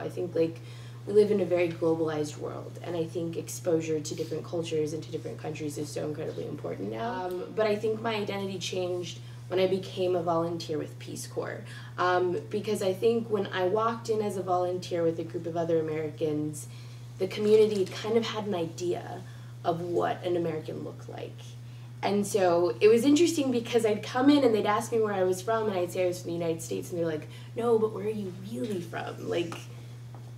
I think like we live in a very globalized world, and I think exposure to different cultures and to different countries is so incredibly important now. But I think my identity changed when I became a volunteer with Peace Corps. Because I think when I walked in as a volunteer with a group of other Americans, the community kind of had an idea of what an American looked like. And so it was interesting because I'd come in and they'd ask me where I was from, and I'd say I was from the United States, and they're like, no, but where are you really from? Like,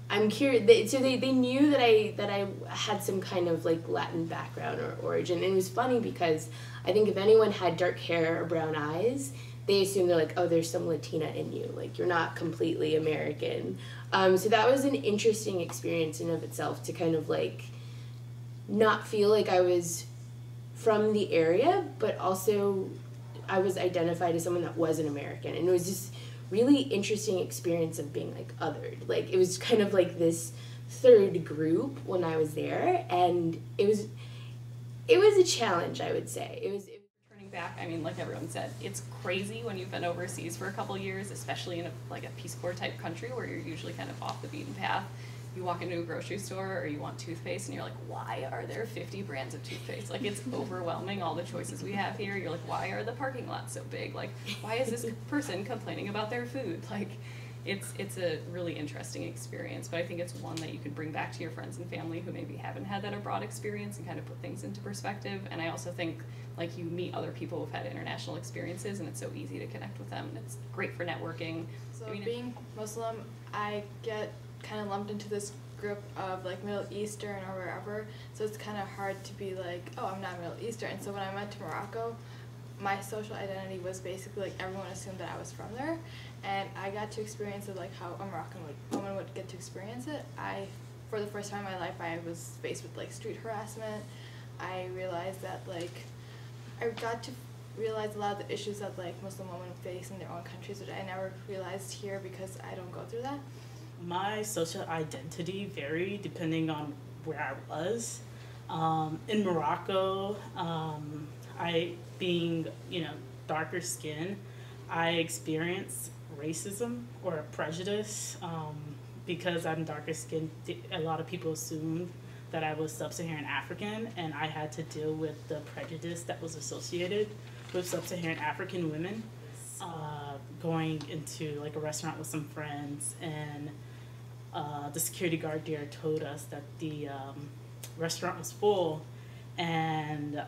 I'm curious. So they knew that I had some kind of like Latin background or origin. And it was funny because I think if anyone had dark hair or brown eyes, they assume they're like, oh, there's some Latina in you. Like, you're not completely American. So that was an interesting experience in of itself, to kind of like not feel like I was from the area, but also I was identified as someone that was an American. And it was just really interesting experience of being like othered. Like, it was kind of like this third group when I was there, and it was a challenge, I would say. It was Turning back, I mean, like everyone said, it's crazy when you've been overseas for a couple years, especially in a Peace Corps type country where you're usually kind of off the beaten path. You walk into a grocery store or you want toothpaste and you're like, why are there 50 brands of toothpaste? Like, it's overwhelming, all the choices we have here. You're like, why are the parking lots so big? Like, why is this person complaining about their food? Like, it's a really interesting experience, but I think it's one that you could bring back to your friends and family who maybe haven't had that abroad experience and kind of put things into perspective. And I also think, like, you meet other people who've had international experiences and it's so easy to connect with them, and it's great for networking. So being Muslim, I get kind of lumped into this group of like Middle Eastern or wherever, so it's kind of hard to be like, oh, I'm not Middle Eastern. And so when I went to Morocco, my social identity was basically like everyone assumed that I was from there, and I got to experience it like how a Moroccan woman would get to experience it. For the first time in my life, I was faced with like street harassment. I realized that I got to realize a lot of the issues that like Muslim women face in their own countries, which I never realized here because I don't go through that. My social identity varied depending on where I was. In Morocco, being darker skin, I experienced racism or prejudice because I'm darker skinned. A lot of people assumed that I was sub-Saharan African, and I had to deal with the prejudice that was associated with sub-Saharan African women. Going into like a restaurant with some friends, and the security guard there told us that the restaurant was full, and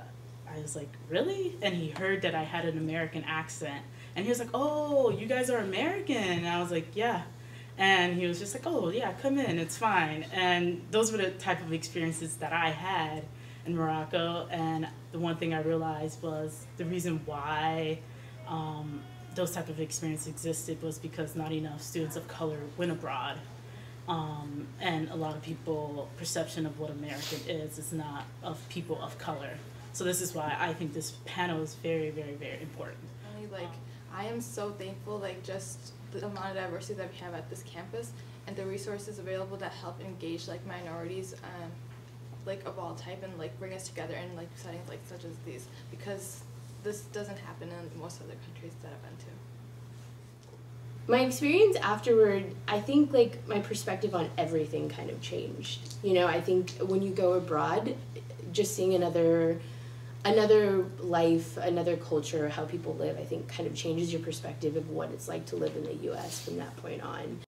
I was like, really? And he heard that I had an American accent, and he was like, oh, you guys are American? And I was like, yeah. And he was just like, oh yeah, come in, it's fine. And those were the type of experiences that I had in Morocco. And the one thing I realized was the reason why those type of experiences existed was because not enough students of color went abroad. And a lot of people perception of what American is not of people of color. So this is why I think this panel is very, very, very important. I am so thankful, just the amount of diversity that we have at this campus and the resources available that help engage minorities of all type and bring us together in settings such as these, because this doesn't happen in most other countries that I've been to. My experience afterward, I think my perspective on everything kind of changed. I think when you go abroad, just seeing another life, another culture, how people live, I think kind of changes your perspective of what it's like to live in the US from that point on.